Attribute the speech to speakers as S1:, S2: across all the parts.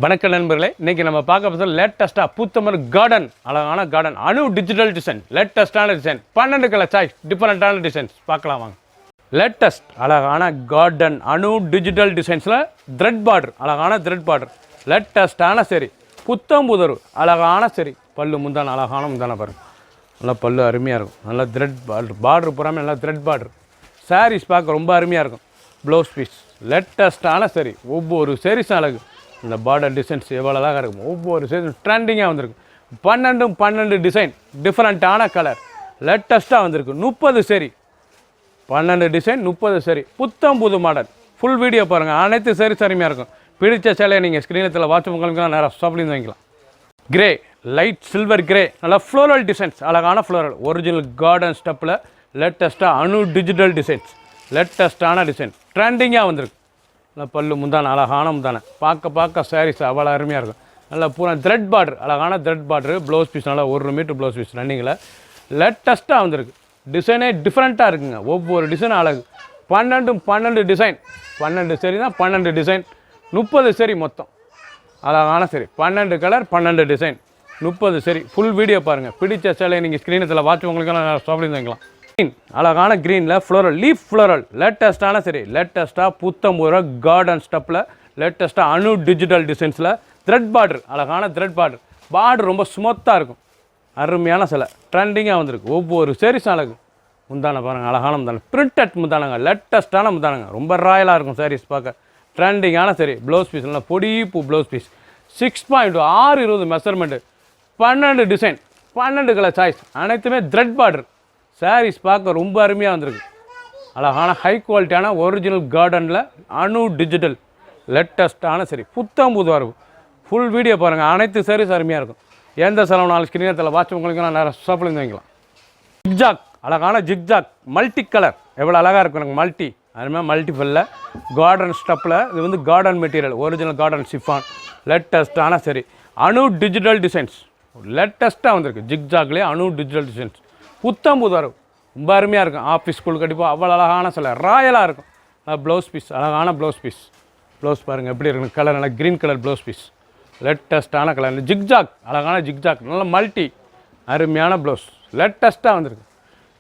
S1: வணக்கம் நண்பர்களே, இன்னைக்கு நம்ம பார்க்க போகிறது லேட்டஸ்ட்டாக புத்தமர் கார்டன், அழகான கார்டன், அணு டிஜிட்டல் டிசைன், லேட்டஸ்ட்டான டிசைன், 12 கலர் சாய்ஸ், டிஃப்ரெண்ட்டான டிசைன்ஸ் பார்க்கலாம் வாங்க. லேட்டஸ்ட் அழகான கார்டன், அணு டிஜிட்டல் டிசைன்ஸில் த்ரெட் பார்டர், அழகான த்ரெட் பார்டர், லேட்டஸ்ட்டான சரி, புத்தம் புதரு, அழகான சரி, பல்லு முந்தான, அழகான முந்தான பாருங்க, நல்லா பல்லு அருமையாக இருக்கும், நல்லா த்ரெட் பார்டர், பார்டர் பூராமல் நல்லா த்ரெட் பார்டர், சாரீஸ் பார்க்க ரொம்ப அருமையாக இருக்கும். ப்ளவுஸ் பீஸ் லேட்டஸ்ட்டான சரி, ஒவ்வொரு சாரீஸும் அழகு. இந்த பார்டர் டிசைன்ஸ் எவ்வளோ அழகாக இருக்கும், ஒவ்வொரு சைஸும் ட்ரெண்டிங்காக வந்திருக்கு. 12 டிசைன், டிஃப்ரெண்ட்டான கலர், லேட்டஸ்ட்டாக வந்திருக்கு. 30 சரி, 12 டிசைன், 30 சரி, புத்தம் புது மாடல். ஃபுல் வீடியோ பாருங்கள், அனைத்து சரி அருமையாக இருக்கும். பிடிச்ச சேலையை நீங்கள் ஸ்க்ரீனத்தில் வாட்ச் உங்களுக்கு நேராக ஷாப்லேருந்து வாங்கிக்கலாம். கிரே, லைட் சில்வர் கிரே, நல்லா ஃப்ளோரல் டிசைன்ஸ், அழகான ஃப்ளோரல், ஒரிஜினல் கார்டன் ஸ்டெப்பில் லேட்டஸ்ட்டாக அணு டிஜிட்டல் டிசைன்ஸ், லேட்டஸ்ட்டான டிசைன், ட்ரெண்டிங்காக வந்திருக்கு. நல்லா பல்லு முந்தான, அழகான முந்தான, பார்க்க சாரீஸ் அவ்வளோ அருமையாக இருக்கும். நல்லா பூரா த்ரெட் பார்டர், அழகான த்ரெட் பார்டரு, ப்ளவுஸ் பீஸ் நல்லா 1 மீட்டர் ப்ளவுஸ் பீஸ் ரன்னிங்கில் லேட்டஸ்ட்டாக வந்திருக்கு. டிசைனே டிஃப்ரெண்ட்டாக இருக்குங்க, ஒவ்வொரு டிசைனும் அழகு. 12 டிசைன், 12 சரி தான், 12 டிசைன், 30 சரி மொத்தம், அழகான சரி, 12 கலர், 12 டிசைன், 30 சரி. ஃபுல் வீடியோ பாருங்கள். பிடிச்ச சேலையை நீங்கள் ஸ்க்ரீனத்தில் வாட்ச் உங்களுக்கு ஷாப்லேருந்து வாங்கிக்கலாம். அழகான க்ரீனில் ஃப்ளோரல், லீஃப் ஃப்ளோரல், லேட்டஸ்ட்டான சரி, லேட்டஸ்ட்டாக புத்தம்பூரா கார்டன் ஸ்டெப்பில் லேட்டஸ்ட்டாக அணு டிஜிட்டல் டிசைன்ஸில் த்ரெட் பார்டர், அழகான த்ரெட் பார்டர், பார்டர் ரொம்ப ஸ்மூத்தாக இருக்கும், அருமையான சிலை, ட்ரெண்டிங்காக வந்திருக்கு. ஒவ்வொரு சாரீஸ் அழகு. முந்தான பாருங்கள், அழகான முந்தான, பிரிண்டட் முந்தானங்க, லேட்டஸ்ட்டான முந்தானங்க, ரொம்ப ராயலாக இருக்கும் சாரீஸ் பார்க்க, ட்ரெண்டிங்கான சரி. ப்ளவுஸ் பீஸ் நல்லா பொடி பூ blouse piece, 6.620 measurement, 12 design, 12 colour choice, அனைத்துமே த்ரெட் பார்டர். சாரீஸ் பார்க்க ரொம்ப அருமையாக வந்திருக்கு. அழகான ஹை குவாலிட்டியான ஒரிஜினல் கார்டனில் அணு டிஜிட்டல் லேட்டஸ்ட்டான சரி, புத்தம் புது வரவு. ஃபுல் வீடியோ பாருங்கள், அனைத்து சாரீஸ் அருமையாக இருக்கும். எந்த செலவுனாலும் ஸ்க்ரீனத்தில் வாட்ச் உங்களுக்கு நான் நேரம் ஷாப்லேருந்து வாங்கிக்கலாம். ஜிக்ஜாக், அழகான ஜிக்ஜாக், மல்டி கலர், எவ்வளோ அழகாக இருக்கும் எனக்கு, மல்டி அதுமாதிரி மல்டிஃபுல்ல கார்டன் ஸ்டெப்பில். இது வந்து cotton material, original cotton chiffon, லேட்டஸ்ட்டான சரி, அணு டிஜிட்டல் டிசைன்ஸ், லேட்டஸ்ட்டாக வந்திருக்கு. ஜிக்ஜாக்லேயே அணு டிஜிட்டல் டிசைன்ஸ், புத்தம் புதரு, ரொம்ப அருமையாக இருக்கும். ஆஃபீஸ் ஸ்கூல் கண்டிப்பாக அவ்வளோ அழகான சிலை, ராயலாக இருக்கும். ப்ளவுஸ் பீஸ், அழகான ப்ளவுஸ் பீஸ், ப்ளவுஸ் பாருங்கள் எப்படி இருக்குன்னு, கலர் நல்லா க்ரீன் கலர் ப்ளவுஸ் பீஸ், லேட்டஸ்ட்டான கலர். ஜிக்ஜாக், அழகான ஜிக்ஜாக், நல்ல மல்டி அருமையான ப்ளவுஸ், லேட்டஸ்ட்டாக வந்திருக்கு,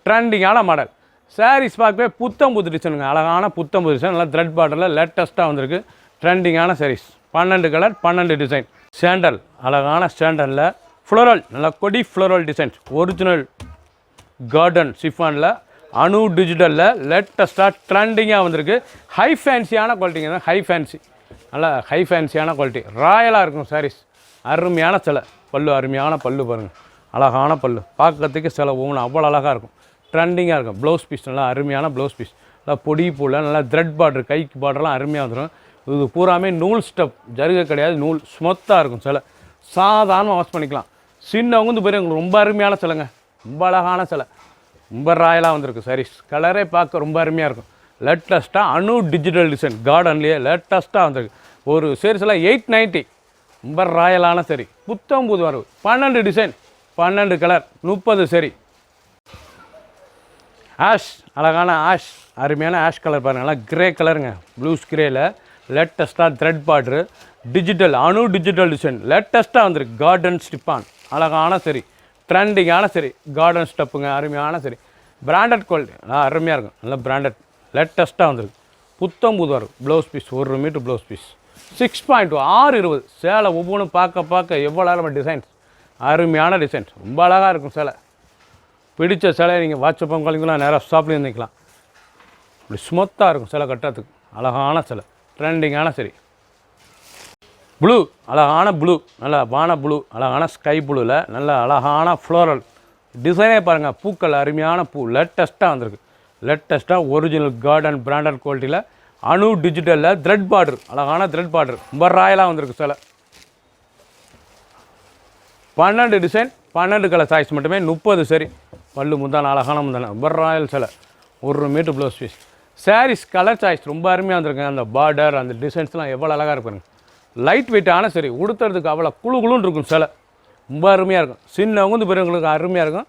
S1: ட்ரெண்டிங்கான மாடல். சாரீஸ் பார்க்கவே புத்தம் புது டிசைனுங்க, அழகான புத்தம் புது டிசைன், நல்லா த்ரெட் பார்டரில் லேட்டஸ்ட்டாக வந்திருக்கு, ட்ரெண்டிங்கான சாரீஸ். 12 colour, 12 design. சேண்டல், அழகான சேண்டலில் ஃப்ளோரல், நல்லா கொடி ஃப்ளோரல் டிசைன்ஸ், ஒரிஜினல் கார்டன் சிஃபானில் அணு டிஜிட்டலில் லேட்டஸ்ட்டாக ட்ரெண்டிங்காக வந்திருக்கு. ஹை ஃபேன்சியான குவாலிட்டிங்க தான், ஹை ஃபேன்சி, நல்லா ஹை ஃபேன்சியான குவாலிட்டி, ராயலாக இருக்கும் சாரீஸ், அருமையான சிலை. பல்லு அருமையான பல்லு பாருங்கள், அழகான பல்லு, பார்க்கறதுக்கு சிலை ஒவ்வொன்று அவ்வளோ அழகாக இருக்கும், ட்ரெண்டிங்காக இருக்கும். ப்ளவுஸ் பீஸ் நல்லா அருமையான ப்ளவுஸ் பீஸ், நல்லா பொடி பூவில் நல்லா த்ரெட் பார்டர், கைக்கு பார்டர்லாம் அருமையாக வந்துடும். இது பூராமே நூல் ஸ்டெப், ஜருகை கிடையாது, நூல் ஸ்மூத்தாக இருக்கும் சிலை, சாதாரணமாக வாஷ் பண்ணிக்கலாம். சின்னவங்க வந்து பேர் எங்களுக்கு ரொம்ப அருமையான சிலைங்க, ரொம்ப அழகான சிலை, ரொம்ப ராயலாக வந்திருக்கு சாரீஸ். கலரே பார்க்க ரொம்ப அருமையாக இருக்கும். லேட்டஸ்ட்டாக அணு டிஜிட்டல் டிசைன், கார்டன்லேயே லேட்டஸ்ட்டாக வந்திருக்கு. ஒரு சாரீஸில் 890, ரொம்ப ராயலான சரி, புத்தம் புது வரவு. 12 டிசைன், 12 கலர், 30 சரி. ஆஷ், அழகான ஆஷ், அருமையான ஆஷ் கலர் பாருங்கள், நல்லா கிரே கலருங்க, ப்ளூஸ் கிரேயில் லேட்டஸ்ட்டாக த்ரெட் பார்டரு, டிஜிட்டல் அணு டிஜிட்டல் டிசைன், லேட்டஸ்ட்டாக வந்திருக்கு. கார்டன் ஸ்டிப்பான், அழகான சரி, ட்ரெண்டிங்கான சரி, கார்டன் ஸ்டெப்புங்க, அருமையான சரி, பிராண்டட் குவாலிட்டி, நல்லா அருமையாக இருக்கும், நல்லா பிராண்டட், லேட்டஸ்ட்டாக வந்திருக்கு. புத்தம் புது வரும். Blouse piece 1 metre blouse piece, 6.620. சேலை ஒவ்வொன்றும் பார்க்க எவ்வளோ அழகான டிசைன்ஸ், அருமையான டிசைன்ஸ், ரொம்ப அழகாக இருக்கும் சேலை. பிடிச்ச சேலையை நீங்கள் வாட்ஸ்அப் உங்களுக்கு நேராக ஷாப்லேயும் இருந்துக்கலாம். இப்படி ஸ்மூத்தாக இருக்கும் சேலை கட்டுறதுக்கு, அழகான சேலை, ட்ரெண்டிங்கான சரி. ப்ளூ, அழகான ப்ளூ, நல்லா வான ப்ளூ, அழகான ஸ்கை ப்ளூவில் நல்ல அழகான ஃப்ளோரல் டிசைனே பாருங்கள், பூக்கள் அருமையான பூ, லேட்டஸ்ட்டாக வந்திருக்கு. லேட்டஸ்ட்டாக ஒரிஜினல் கார்டன் பிராண்டட் குவாலிட்டியில் அணு டிஜிட்டலில் த்ரெட் பார்டர், அழகான த்ரெட் பார்டர், ரொம்ப ராயலாக வந்திருக்கு சிலை. 12 டிசைன், 12 கலர் சாய்ஸ் மட்டுமே, 30 சரி. பல்லு முந்தான, அழகான முந்தான, ரொம்ப ராயல் சிலை, 1 metre blouse piece. Sarees colour choice ரொம்ப அருமையாக வந்திருக்குங்க. அந்த பார்டர், அந்த டிசைன்ஸ்லாம் எவ்வளோ அழகாக இருப்பாருங்க, லைட் வெயிட்டான சரி, உடுத்துறதுக்கு அவ்வளோ குழுன்னு இருக்கும் சிலை, ரொம்ப அருமையாக இருக்கும். சின்னவங்க வந்து பெரியவங்களுக்கு அருமையாக இருக்கும்.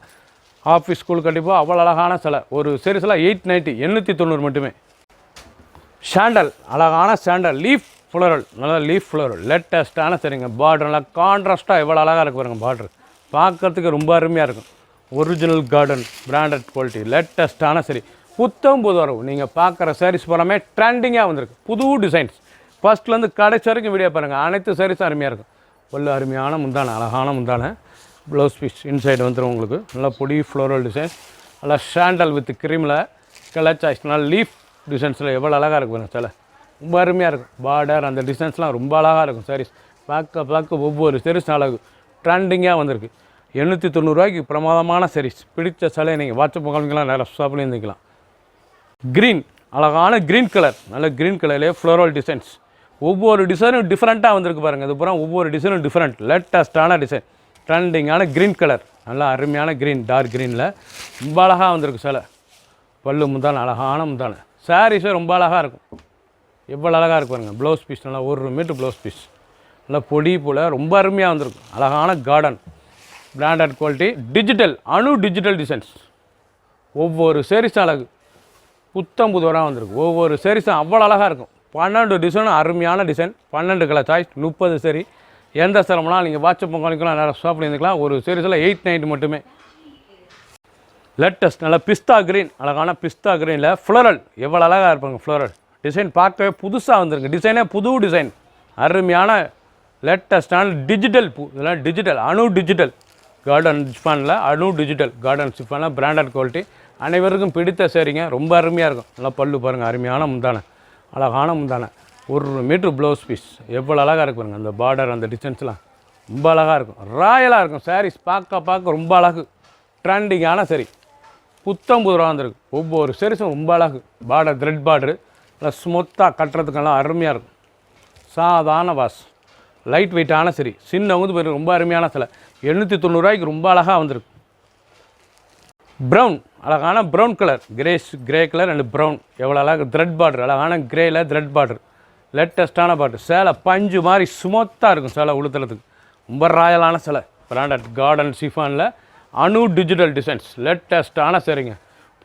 S1: ஆஃபீஸ் ஸ்கூல் கண்டிப்பாக அவ்வளோ அழகான சிலை. ஒரு சீரீஸில் 890, 890 மட்டுமே. சாண்டல், அழகான சாண்டல், லீஃப் ஃப்ளோரல் நல்லா லீஃப் ஃப்ளோரல் லேட்டஸ்ட்டான சரிங்க. பார்டர் நல்லா கான்ட்ராஸ்ட்டாக எவ்வளோ அழகாக இருக்கு பாருங்கள். பார்டர் பார்க்குறதுக்கு ரொம்ப அருமையாக இருக்கும். Original garden branded quality லேட்டஸ்ட்டான sari. புத்தம் புது வரவு. நீங்கள் பார்க்குற சாரீஸ் போலாமே ட்ரெண்டிங்காக வந்திருக்கு. புது டிசைன்ஸ் ஃபஸ்ட்லேருந்து கடைசி வரைக்கும் வீடியோ பாருங்கள். அனைத்து சாரீஸும் அருமையாக இருக்கும். உள்ள அருமையான முந்தானை அழகான முந்தானை. ப்ளவுஸ் பீஸ் இன்சைடு வந்துடும் உங்களுக்கு. நல்லா பொடி ஃப்ளோரல் டிசைன்ஸ் நல்லா ஷாண்டல் வித் க்ரீமில் கலர் சாய்ஸ் நல்லா லீஃப் டிசைன்ஸில் எவ்வளோ அழகாக இருக்கும் பாருங்கள். சில ரொம்ப அருமையாக இருக்கும். பார்டர் அந்த டிசைன்ஸ்லாம் ரொம்ப அழகாக இருக்கும் சாரீஸ். பார்க்க ஒவ்வொரு சாரீஸ் அழகு ட்ரெண்டிங்காக வந்திருக்கு. 890 பிரமாதமான சாரீஸ். பிடிச்ச சிலையை நீங்கள் வாட்ஸ்அப் பண்ணிக்கலாம். நிறைய ஷாப்லேயும் இருந்துக்கலாம். க்ரீன் அழகான க்ரீன் கலர் நல்ல க்ரீன் கலர்லேயே ஃப்ளோரல் டிசைன்ஸ். ஒவ்வொரு டிசைனும் டிஃப்ரெண்ட்டாக வந்திருக்கு பாருங்கள். இது பூரா ஒவ்வொரு டிசைனும் டிஃப்ரெண்ட் லேட்டஸ்ட்டான டிசைன். ட்ரெண்டிங்கான க்ரீன் கலர் நல்லா அருமையான க்ரீன் டார்க் க்ரீனில் ரொம்ப அழகாக வந்திருக்கு சிலை. பல்லு முந்தான அழகான முந்தான. சாரீஸே ரொம்ப அழகாக இருக்கும். எவ்வளோ அழகாக இருக்கு பாருங்கள். ப்ளவுஸ் பீஸ் நல்லா 1 மீட்டர் ப்ளவுஸ் பீஸ் நல்லா பொடி போல் ரொம்ப அருமையாக வந்திருக்கும். அழகான garden branded quality digital digital designs. ஒவ்வொரு சாரீஸும் அழகு புத்தம் புதுவராக வந்திருக்கு. ஒவ்வொரு சாரீஸும் அவ்வளோ அழகாக இருக்கும். 12 டிசைனும் அருமையான டிசைன். 12 கலர் சாய்ஸ் 30 சரி. எந்த சிரமம்னாலும் நீங்கள் வாட்ஸ்அப் பண்ணிக்கலாம். நிறைய ஷாப்பில் இருந்துக்கலாம். ஒரு சீரீஸில் 890 மட்டுமே. லேட்டஸ்ட் நல்லா பிஸ்தா க்ரீன் அழகான பிஸ்தா க்ரீனில் ஃப்ளோரல் எவ்வளோ அழகாக இருப்பாங்க. ஃப்ளோரல் டிசைன் பார்க்கவே புதுசாக வந்திருக்கு. டிசைனே புது டிசைன் அருமையான லேட்டஸ்டான டிஜிட்டல் பூ. இதெல்லாம் டிஜிட்டல் டிஜிட்டல் கார்டன் சிஃபானில் டிஜிட்டல் கார்டன் சிஃபானில் பிராண்டட் குவாலிட்டி. அனைவருக்கும் பிடித்த சரிங்க. ரொம்ப அருமையாக இருக்கும். நல்லா பல்லு பாருங்கள். அருமையான முந்தானை அழகான முந்தானை. 1 மீட்ரு ப்ளவுஸ் பீஸ் எவ்வளோ அழகாக இருக்கு பாருங்கள். அந்த பார்டர் அந்த டிசைன்ஸ்லாம் ரொம்ப அழகாக இருக்கும். ராயலாக இருக்கும். சாரீஸ் பார்க்க ரொம்ப அழகு ட்ரெண்டிங்கான சரி. புத்தம் புதுராக வந்திருக்கு. ஒவ்வொரு சாரீஸும் ரொம்ப அழகு. பார்டர் த்ரெட் பார்டரு நல்லா ஸ்மூத்தாக கட்டுறதுக்கெல்லாம் அருமையாக இருக்கும். சாதாரண வாஸ் லைட் வெயிட்டான சரி. சின்னவங்க பேர் ரொம்ப அருமையான சிலை. 890 ரொம்ப அழகாக வந்திருக்கு. ப்ரௌன் அழகான brown colour grey colour and brown எவ்வளோ அழகாக த்ரெட் பார்டர் அழகான கிரேயில் த்ரெட் பார்டர் லேட்டஸ்ட்டான பார்டர். சேலை பஞ்சு மாதிரி ஸ்மூத்தாக இருக்கும். சேலை உளுத்துறதுக்கு ரொம்ப ராயலான சிலை. பிராண்டட் கார்டன் சிஃபானில் டிஜிட்டல் டிசைன்ஸ் லேட்டஸ்ட்டான சரிங்க.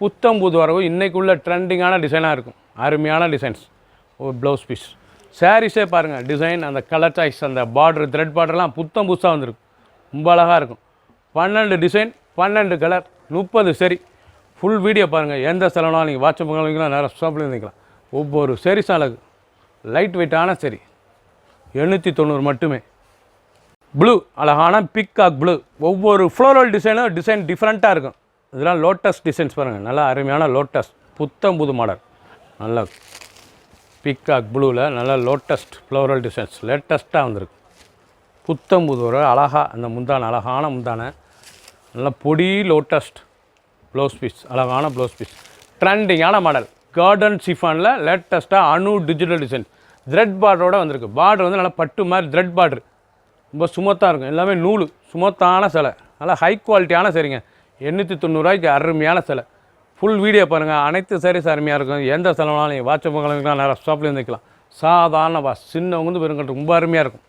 S1: புத்தம் புது வரவு. இன்றைக்குள்ள ட்ரெண்டிங்கான டிசைனாக இருக்கும். அருமையான டிசைன்ஸ். ஒரு ப்ளவுஸ் பீஸ் சாரீஸே பாருங்கள். டிசைன் அந்த கலர் சாய்ஸ் அந்த பார்டர் த்ரெட் பார்டர்லாம் புத்தம் புதுசாக வந்திருக்கு. ரொம்ப அழகாக இருக்கும். 12 டிசைன் 12 கலர் 30 சரி. ஃபுல் வீடியோ பாருங்கள். எந்த செலவுனாலும் நீங்கள் வாட்ஸ்அப் பண்ணிக்கலாம். நேரம் ஷாப்பில் இருந்துக்கலாம். ஒவ்வொரு சாரீஸும் அழகு லைட் வெயிட்டான சரி. 890 மட்டுமே. ப்ளூ அழகான பிக்காக் ப்ளூ. ஒவ்வொரு ஃப்ளோரல் டிசைன் டிஃப்ரெண்ட்டாக இருக்கும். இதெல்லாம் லோட்டஸ் டிசைன்ஸ் பாருங்கள். நல்லா அருமையான லோட்டஸ் புத்தம் புது மாடல். நல்லா பிக்காக் ப்ளூவில் நல்லா லோட்டஸ்ட் ஃப்ளோரல் டிசைன்ஸ் லேட்டஸ்ட்டாக வந்திருக்கு. புத்தம் புது ஒரு அழகாக அந்த முந்தானை அழகான முந்தானை நல்லா பொடி லோட்டஸ்ட் ப்ளவுஸ் பீஸ் அழகான ப்ளவுஸ் பீஸ். ட்ரெண்டிங்கான மாடல் கார்டன் சிஃபானில் லேட்டஸ்ட்டாக டிஜிட்டல் டிசைன். த்ரெட் பார்டரோடு வந்திருக்கு. பார்டர் வந்து நல்லா பட்டு மாதிரி த்ரெட் பார்டர் ரொம்ப சுமத்தாக இருக்கும். எல்லாமே நூல் சுமத்தான சிலை. நல்லா ஹை குவாலிட்டியான சரிங்க. 890 அருமையான சிலை. ஃபுல் வீடியோ பாருங்கள். அனைத்து சாரீஸ் அருமையாக இருக்கும். எந்த செலவுனாலும் நீங்கள் வாட்ஸ்அப் பண்ணிக்கலாம். நிறைய ஷாப்பில் இருந்துக்கலாம். சாதாரண வாஸ் சின்னவங்க வந்து பெருங்கட்டு ரொம்ப அருமையாக இருக்கும்.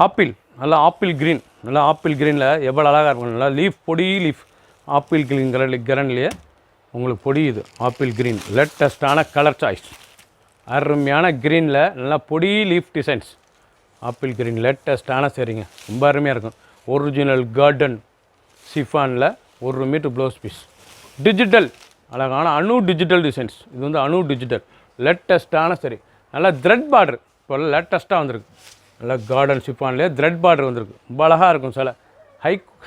S1: ஆப்பிள் நல்லா ஆப்பிள் க்ரீன் நல்லா ஆப்பிள் க்ரீனில் எவ்வளோ அழகாக இருக்கும். நல்லா லீஃப் பொடி லீஃப் ஆப்பிள் க்ரீன் கரண்ட்லேயே உங்களுக்கு பொடி. இது ஆப்பிள் க்ரீன் லேட்டஸ்ட்டான கலர் சாய்ஸ். அருமையான க்ரீனில் நல்லா பொடி லீஃப் டிசைன்ஸ். ஆப்பிள் க்ரீன் லேட்டஸ்ட்டான சரிங்க. ரொம்ப அருமையாக இருக்கும். ஒரிஜினல் கார்டன் சிஃபானில் 1 மீட்டர் ப்ளவுஸ் பீஸ். டிஜிட்டல் அழகான டிஜிட்டல் டிசைன்ஸ். இது வந்து டிஜிட்டல் லேட்டஸ்ட்டான சரி. நல்லா த்ரெட் பார்டர் இப்போ லேட்டஸ்ட்டாக வந்திருக்கு. நல்லா கார்டன் சிஃபான்லேயே த்ரெட் பார்டர் வந்திருக்கு. ரொம்ப அழகாக இருக்கும் சில.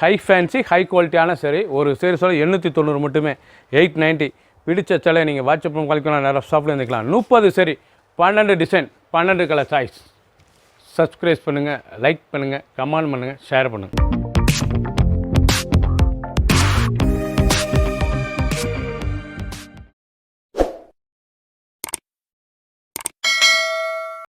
S1: ஹை ஃபேன்சி ஹை குவாலிட்டியான சரி. ஒரு சரி சொல்ல 890 மட்டுமே. 890 பிடிச்ச சிலை நீங்கள் வாட்ஸ்அப் கழிக்கலாம். நேரம் ஷாப்பில் இருந்துக்கலாம். 30 சரி 12 டிசைன் 12 கலர் சாய்ஸ். சப்ஸ்கிரைப் பண்ணுங்கள், லைக் பண்ணுங்கள், கமெண்ட் பண்ணுங்கள், ஷேர் பண்ணுங்கள்.